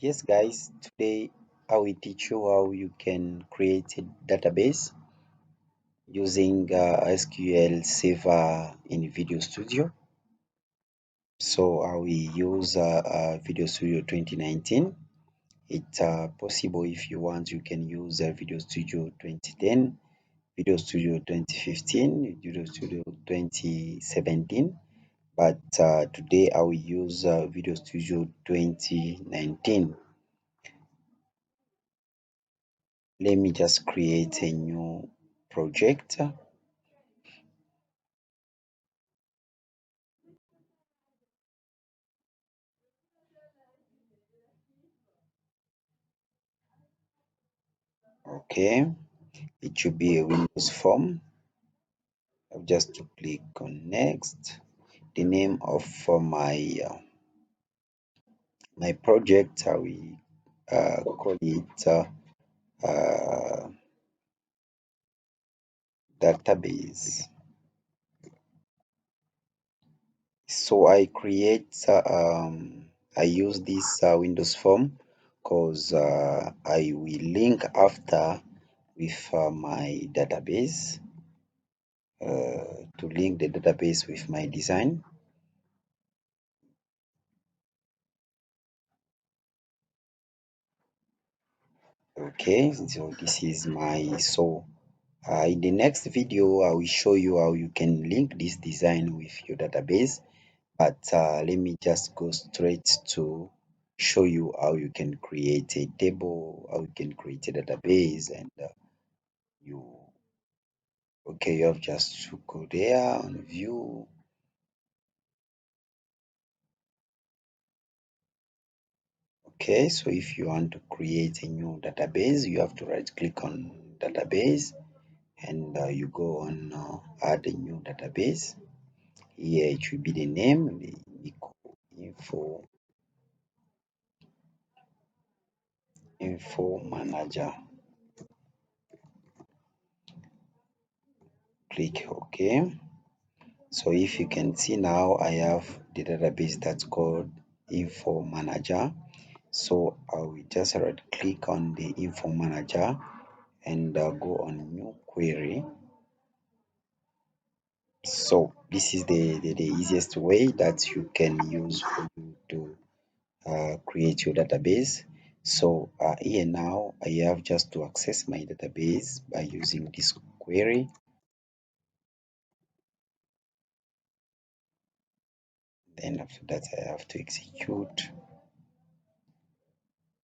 Yes, guys, today I will teach you how you can create a database using SQL Server in Video Studio. So I will use Video Studio 2019. It's possible if you want, you can use Video Studio 2010, Video Studio 2015, Video Studio 2017. But today I will use Video Studio 2019. Let me just create a new project. Okay, it should be a Windows form. I've just to click on next. The name of my project, I will call it database. So I use this Windows form because I will link after with my database to link the database with my design. Okay, so this is my in the next video I will show you how you can link this design with your database, but let me just go straight to show you how you can create a table, how you can create a database, and you okay, you have just to go there on view. Okay, so if you want to create a new database, you have to right click on database, and you go on add a new database. Here it should be the name, the info manager. Click OK. So if you can see now, I have the database that's called info manager. So I will just right click on the info manager and go on new query. So this is the easiest way that you can use for you to create your database. So here now I have just to access my database by using this query. Then after that I have to execute.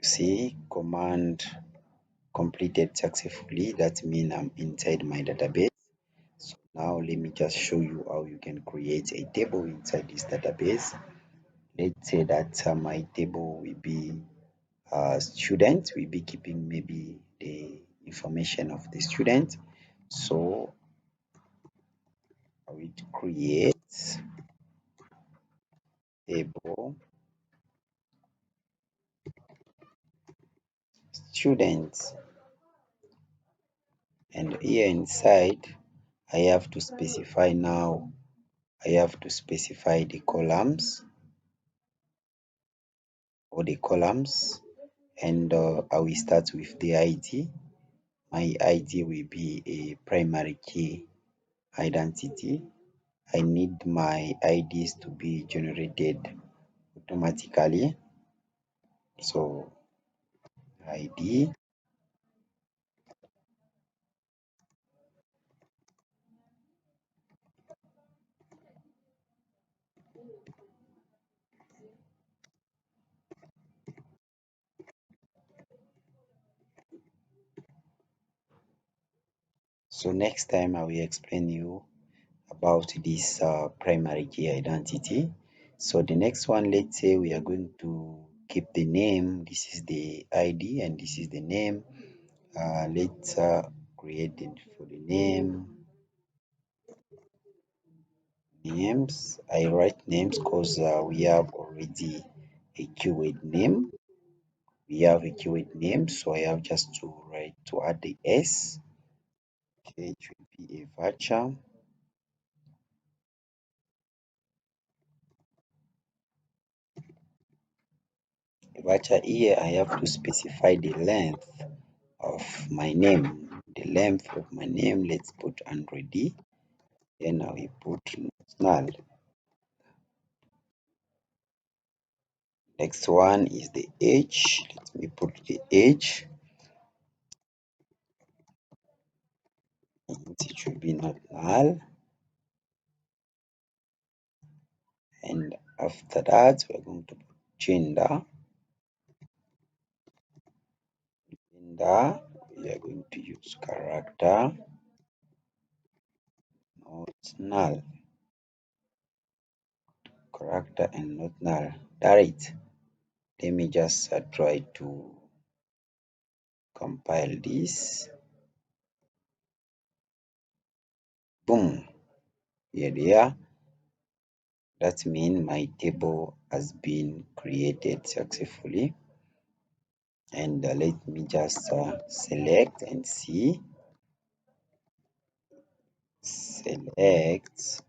See, command completed successfully. That means I'm inside my database. So now let me just show you how you can create a table inside this database. Let's say that my table will be student. We'll be keeping maybe the information of the student. So I will create table students, and here inside I have to specify now. I have to specify the columns and I will start with the ID. My ID will be a primary key identity. I need my IDs to be generated automatically. So ID. So next time I will explain you about this primary key identity. So the next one, let's say we are going to keep the name. This is the ID and this is the name. Let's create it for the names. I write names because we have already a keyword name. We have a keyword name, so I have just to write to add the S. Okay, it should be a voucher. voucher here, I have to specify the length of my name. The length of my name, let's put 100D. Then I will put null. Next one is the age. Let me put the age. It should be not null. And after that, we're going to put gender. Gender, we are going to use character, not null. Character and not null. That's it. Let me just try to compile this. Boom. Here they are. That means my table has been created successfully. And let me just select and see. Select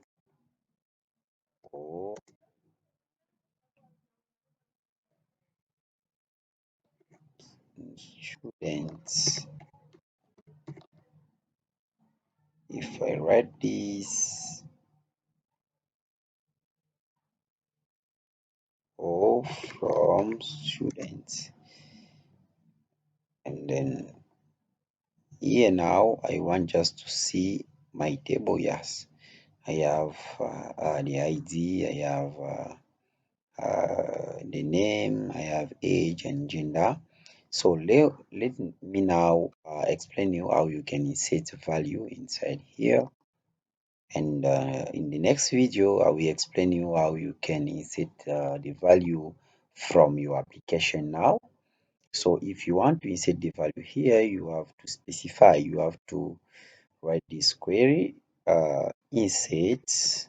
all students. If I write this, all from students, and then here now I want just to see my table. Yes, I have the ID, I have the name, I have age and gender. So let me now explain you how you can insert value inside here. And in the next video, I will explain you how you can insert the value from your application now. So if you want to insert the value here, you have to specify, you have to write this query, insert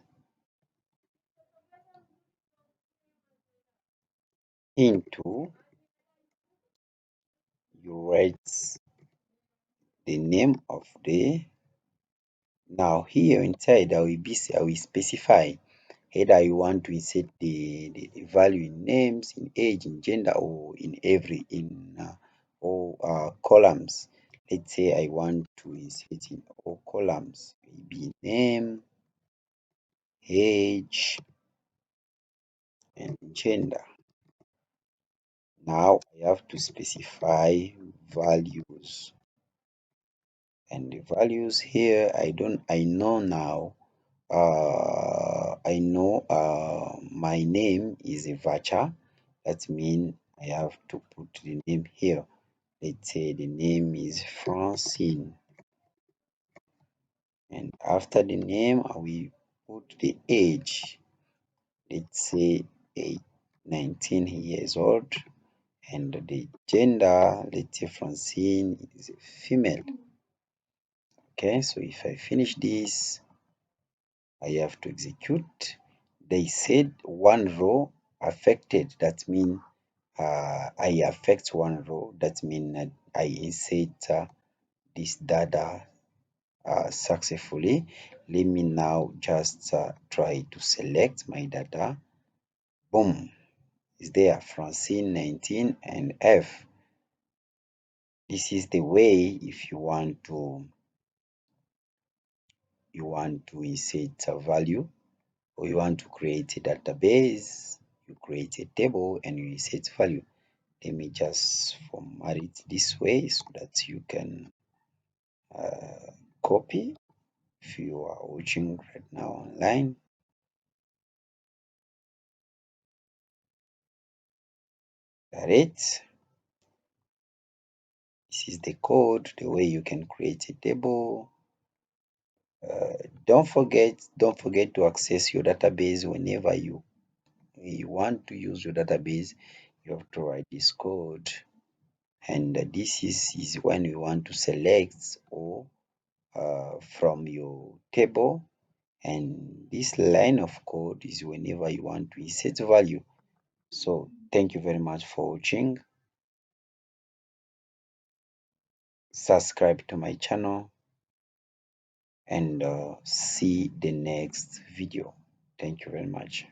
into, you write the name of the, now here inside I will specify either you want to insert the value in names, in age, in gender, or in every all columns. Let's say I want to insert in all columns, maybe name, age, and gender. Now I have to specify values, and the values here I know now. I know my name is a voucher. That means I have to put the name here. Let's say the name is Francine, and after the name I will put the age. Let's say 19 years old, and the gender, let's say Francine is a female. Okay, so if I finish this, I have to execute. They said one row affected. That means I affect one row. That means I insert this data successfully. Let me now just try to select my data. Boom, is there Francine 19 and F. This is the way if you want to insert a value, or you want to create a database, you create a table and you insert value. Let me just format it this way so that you can copy if you are watching right now online. That it. This is the code, the way you can create a table. Don't forget to access your database whenever you want to use your database. You have to write this code, and this is when you want to select or from your table, and this line of code is whenever you want to insert value. So thank you very much for watching. Subscribe to my channel and see the next video. Thank you very much.